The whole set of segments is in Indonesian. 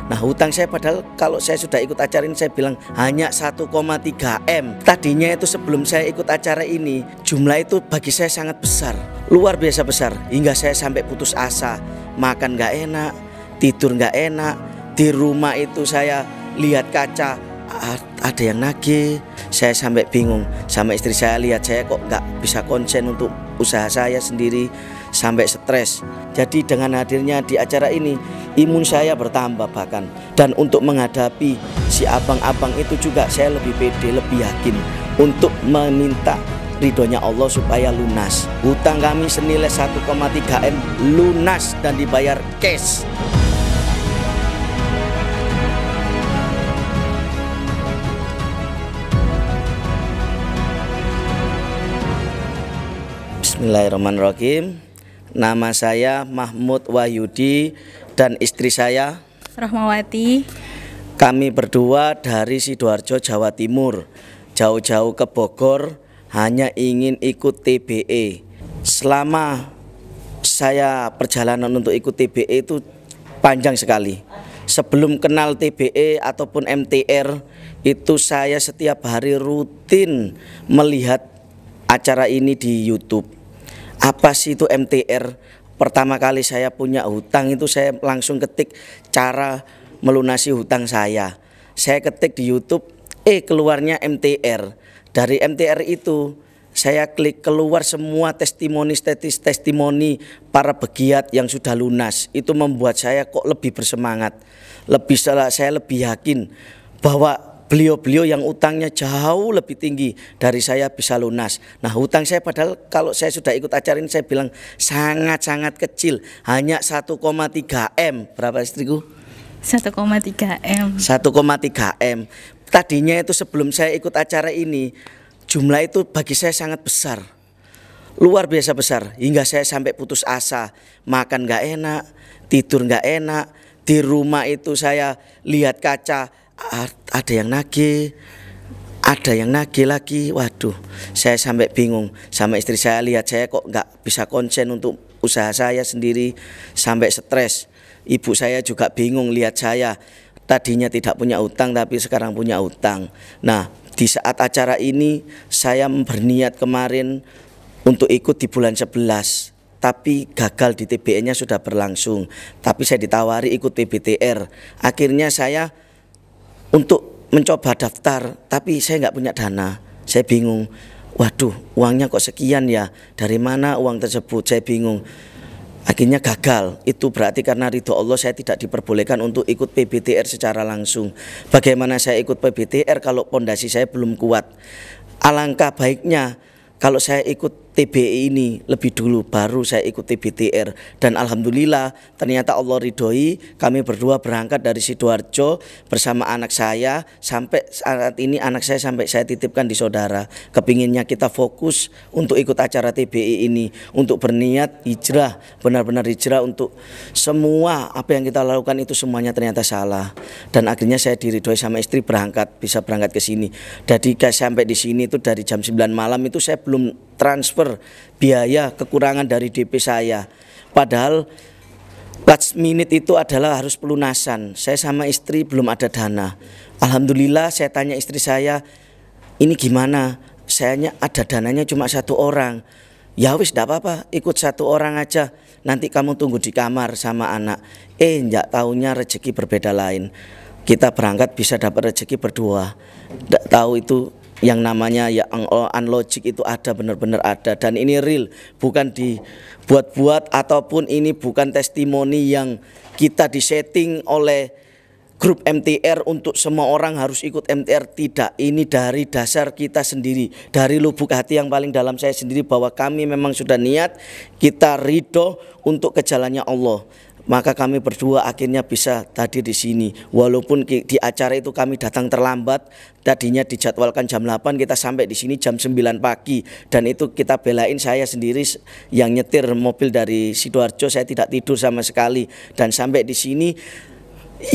Nah hutang saya padahal kalau saya sudah ikut acara ini saya bilang hanya 1,3 M. Tadinya itu sebelum saya ikut acara ini jumlah itu bagi saya sangat besar, luar biasa besar, hingga saya sampai putus asa, makan gak enak, tidur gak enak. Di rumah itu saya lihat kaca ada yang nagih, saya sampai bingung. Sama istri saya lihat saya kok nggak bisa konsen untuk usaha saya sendiri, sampai stres. Jadi dengan hadirnya di acara ini imun saya bertambah bahkan. Dan untuk menghadapi si abang-abang itu juga saya lebih pede, lebih yakin untuk meminta ridhonya Allah supaya lunas. Hutang kami senilai 1,3 M lunas dan dibayar cash. Bismillahirrahmanirrahim. Nama saya Mahmud Wahyudi dan istri saya Rahmawati. Kami berdua dari Sidoarjo, Jawa Timur, jauh-jauh ke Bogor hanya ingin ikut TBE. Selama saya perjalanan untuk ikut TBE itu panjang sekali. Sebelum kenal TBE ataupun MTR itu saya setiap hari rutin melihat acara ini di YouTube. Apa sih itu MTR? Pertama kali saya punya hutang itu saya langsung ketik cara melunasi hutang saya. Saya ketik di YouTube, keluarnya MTR. Dari MTR itu saya klik keluar semua testimoni para pegiat yang sudah lunas. Itu membuat saya kok lebih bersemangat. Saya lebih yakin bahwa beliau-beliau yang utangnya jauh lebih tinggi dari saya bisa lunas. Nah hutang saya padahal kalau saya sudah ikut acara ini saya bilang sangat-sangat kecil, hanya 1,3 M. Berapa istriku? 1,3 M. 1,3 M. Tadinya itu sebelum saya ikut acara ini jumlah itu bagi saya sangat besar, luar biasa besar, hingga saya sampai putus asa, makan gak enak, tidur gak enak. Di rumah itu saya lihat kaca ada yang nagih, ada yang nagih lagi. Waduh, saya sampai bingung. Sama istri saya lihat saya kok nggak bisa konsen untuk usaha saya sendiri, sampai stres. Ibu saya juga bingung lihat saya tadinya tidak punya utang tapi sekarang punya utang. Nah di saat acara ini saya berniat kemarin untuk ikut di bulan 11, tapi gagal di TBE-nya sudah berlangsung. Tapi saya ditawari ikut PBTR. Akhirnya saya untuk mencoba daftar, tapi saya nggak punya dana. Saya bingung, waduh uangnya kok sekian ya, dari mana uang tersebut, saya bingung. Akhirnya gagal. Itu berarti karena ridho Allah saya tidak diperbolehkan untuk ikut PBTR secara langsung. Bagaimana saya ikut PBTR kalau pondasi saya belum kuat? Alangkah baiknya kalau saya ikut TBE ini lebih dulu, baru saya ikut TBTR. Dan alhamdulillah ternyata Allah ridhoi, kami berdua berangkat dari Sidoarjo bersama anak saya. Sampai saat ini anak saya sampai saya titipkan di saudara. Kepinginnya kita fokus untuk ikut acara TBE ini, untuk berniat hijrah, benar-benar hijrah untuk semua apa yang kita lakukan itu semuanya ternyata salah. Dan akhirnya saya diridhoi sama istri bisa berangkat ke sini. Jadi sampai di sini itu dari jam 9 malam itu saya belum transfer biaya kekurangan dari DP saya. Padahal last minute itu adalah harus pelunasan. Saya sama istri belum ada dana. Alhamdulillah saya tanya istri saya, ini gimana? Saya ada dananya cuma 1 orang. Ya wis tidak apa-apa, ikut 1 orang aja. Nanti kamu tunggu di kamar sama anak. Enggak taunya rezeki berbeda lain. Kita berangkat bisa dapat rezeki berdua. Tidak tahu itu yang namanya ya unlogic itu ada, benar-benar ada. Dan ini real, bukan dibuat-buat ataupun ini bukan testimoni yang kita disetting oleh grup MTR untuk semua orang harus ikut MTR. Tidak, ini dari dasar kita sendiri, dari lubuk hati yang paling dalam saya sendiri, bahwa kami memang sudah niat, kita ridho untuk ke jalannya Allah. Maka kami berdua akhirnya bisa hadir di sini. Walaupun di acara itu kami datang terlambat, tadinya dijadwalkan jam 8, kita sampai di sini jam 9 pagi. Dan itu kita belain, saya sendiri yang nyetir mobil dari Sidoarjo, saya tidak tidur sama sekali. Dan sampai di sini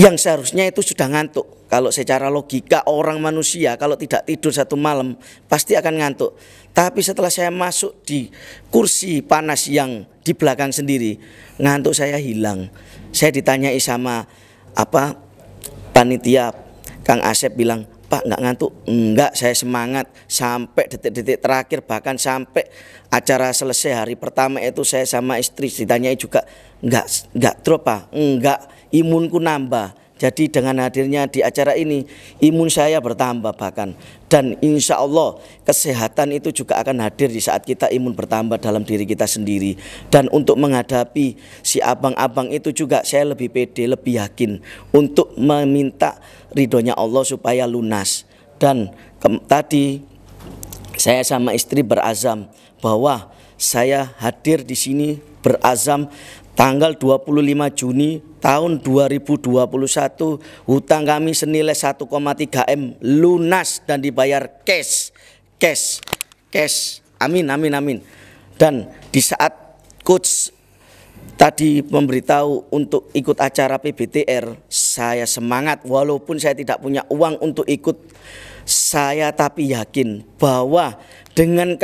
yang seharusnya itu sudah ngantuk. Kalau secara logika orang manusia kalau tidak tidur 1 malam pasti akan ngantuk. Tapi setelah saya masuk di kursi panas yang di belakang sendiri, ngantuk saya hilang. Saya ditanyai sama panitia Kang Asep bilang, "Pak, nggak ngantuk?" "Enggak, saya semangat." Sampai detik-detik terakhir, bahkan sampai acara selesai hari pertama itu saya sama istri ditanyai juga, enggak drop Pak?" "Enggak, imunku nambah." Jadi dengan hadirnya di acara ini, imun saya bertambah bahkan. Dan insya Allah kesehatan itu juga akan hadir di saat kita imun bertambah dalam diri kita sendiri. Dan untuk menghadapi si abang-abang itu juga saya lebih pede, lebih yakin untuk meminta ridhonya Allah supaya lunas. Dan tadi saya sama istri berazam bahwa saya hadir di sini, berazam tanggal 25 Juni tahun 2021 hutang kami senilai 1,3 M lunas dan dibayar cash. Amin. Dan di saat coach tadi memberitahu untuk ikut acara PBTR, saya semangat walaupun saya tidak punya uang untuk ikut. Saya tapi yakin bahwa dengan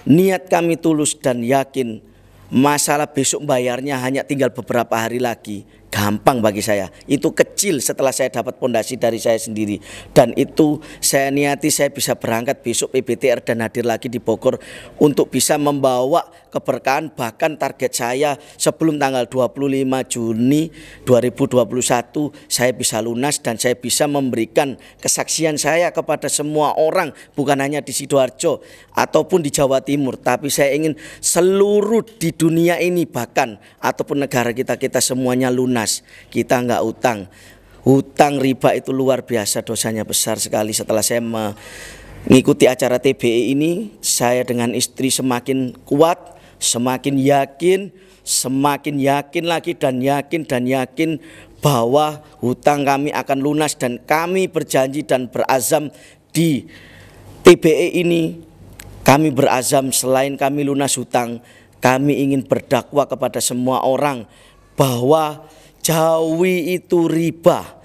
niat kami tulus dan yakin, masalah besok bayarnya hanya tinggal beberapa hari lagi. Gampang bagi saya. Itu kecil setelah saya dapat pondasi dari saya sendiri. Dan itu saya niati saya bisa berangkat besok PBTR dan hadir lagi di Bogor untuk bisa membawa keberkahan. Bahkan target saya sebelum tanggal 25 Juni 2021 saya bisa lunas dan saya bisa memberikan kesaksian saya kepada semua orang, bukan hanya di Sidoarjo ataupun di Jawa Timur, tapi saya ingin seluruh di dunia ini bahkan ataupun negara kita semuanya lunas. Kita nggak hutang riba itu luar biasa, dosanya besar sekali. Setelah saya mengikuti acara TBE ini, saya dengan istri semakin kuat, semakin yakin lagi dan yakin bahwa hutang kami akan lunas. Dan kami berjanji dan berazam di TBE ini, kami berazam selain kami lunas hutang, kami ingin berdakwah kepada semua orang bahwa jauhi itu riba.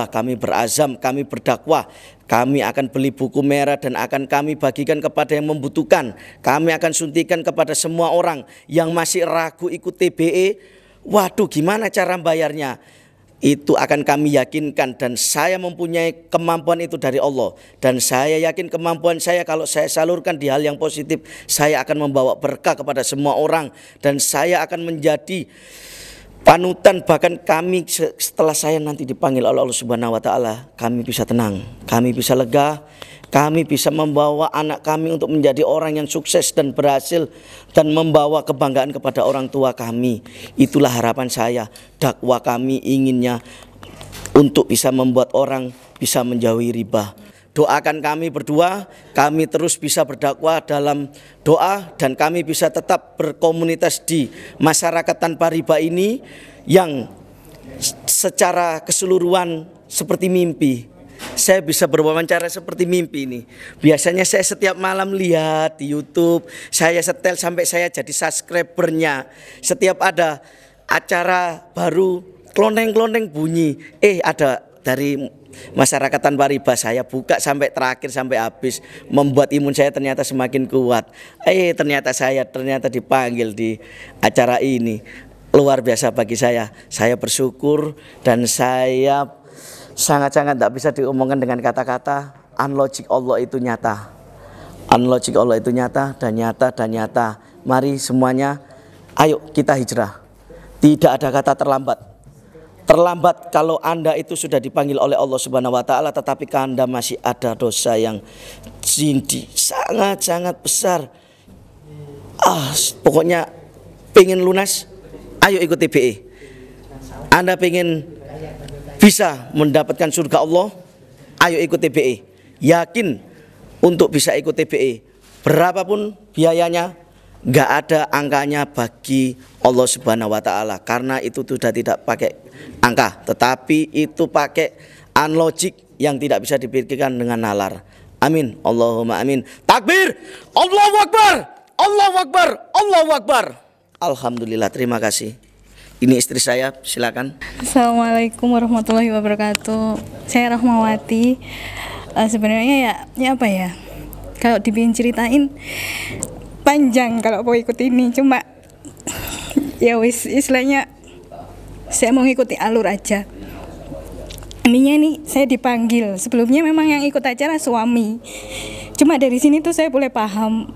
Kami berazam, kami berdakwah, kami akan beli buku merah dan akan kami bagikan kepada yang membutuhkan. Kami akan suntikan kepada semua orang yang masih ragu ikut TBE. Waduh, gimana cara bayarnya? Itu akan kami yakinkan, dan saya mempunyai kemampuan itu dari Allah. Dan saya yakin kemampuan saya kalau saya salurkan di hal yang positif, saya akan membawa berkah kepada semua orang. Dan saya akan menjadi panutan, bahkan kami setelah saya nanti dipanggil oleh Allah Subhanahu wa taala, kami bisa tenang, kami bisa lega, kami bisa membawa anak kami untuk menjadi orang yang sukses dan berhasil dan membawa kebanggaan kepada orang tua kami. Itulah harapan saya. Dakwah kami inginnya untuk bisa membuat orang bisa menjauhi riba. Doakan kami berdua, kami terus bisa berdakwah dalam doa dan kami bisa tetap berkomunitas di masyarakat tanpa riba ini yang secara keseluruhan seperti mimpi. Saya bisa berwawancara seperti mimpi ini. Biasanya saya setiap malam lihat di YouTube, saya setel sampai saya jadi subscribernya. Setiap ada acara baru, kloneng-kloneng bunyi, ada dari masyarakat tanpa riba, saya buka sampai terakhir sampai habis, membuat imun saya ternyata semakin kuat. Ternyata dipanggil di acara ini. Luar biasa bagi saya. Saya bersyukur dan saya sangat-sangat tidak bisa diomongkan dengan kata-kata. Unlogic Allah itu nyata. Unlogic Allah itu nyata dan nyata. Mari semuanya, ayo kita hijrah. Tidak ada kata terlambat. Terlambat kalau Anda itu sudah dipanggil oleh Allah Subhanahu wa taala, tetapi Anda masih ada dosa yang sangat-sangat besar. Pokoknya pengen lunas, ayo ikut TBE. Anda pengen bisa mendapatkan surga Allah, ayo ikut TBE. Yakin untuk bisa ikut TBE, berapapun biayanya, nggak ada angkanya bagi Allah Subhanahu wa taala, karena itu sudah tidak pakai angka, tetapi itu pakai unlogic yang tidak bisa dipikirkan dengan nalar. Amin, Allahumma amin. Takbir, Allahu Akbar, Allahu Akbar, Allahu Akbar. Alhamdulillah, terima kasih. Ini istri saya, silakan. Assalamualaikum warahmatullahi wabarakatuh. Saya Rahmawati. Sebenarnya ya apa ya? Kalau dibikin ceritain panjang kalau mau ikut ini, cuma ya istilahnya saya mau ngikuti alur aja. ininya nih saya dipanggil. Sebelumnya memang yang ikut acara suami. Cuma dari sini tuh saya boleh paham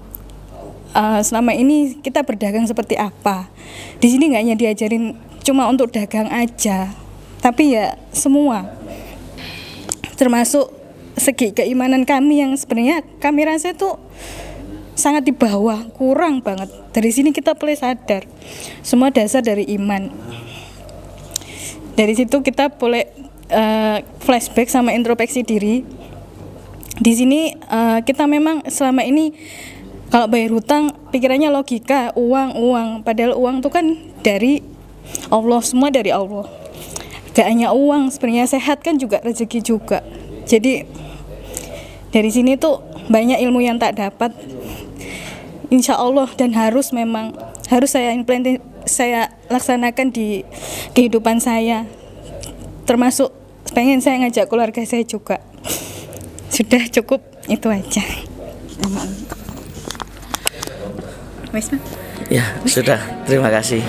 selama ini kita berdagang seperti apa. Di sini nggak hanya diajarin cuma untuk dagang aja, tapi ya semua. Termasuk segi keimanan kami yang sebenarnya kami rasa itu sangat di bawah, kurang banget. Dari sini kita boleh sadar semua dasar dari iman. Dari situ kita boleh flashback sama introspeksi diri. Di sini kita memang selama ini kalau bayar hutang pikirannya logika, uang. Padahal uang itu kan dari Allah, semua dari Allah. Gak hanya uang, sebenarnya sehat kan juga rezeki juga. Jadi dari sini tuh banyak ilmu yang tak dapat. Insya Allah dan harus saya laksanakan di kehidupan saya. Termasuk pengen saya ngajak keluarga saya juga. Sudah cukup itu aja. Ya, sudah. Terima kasih.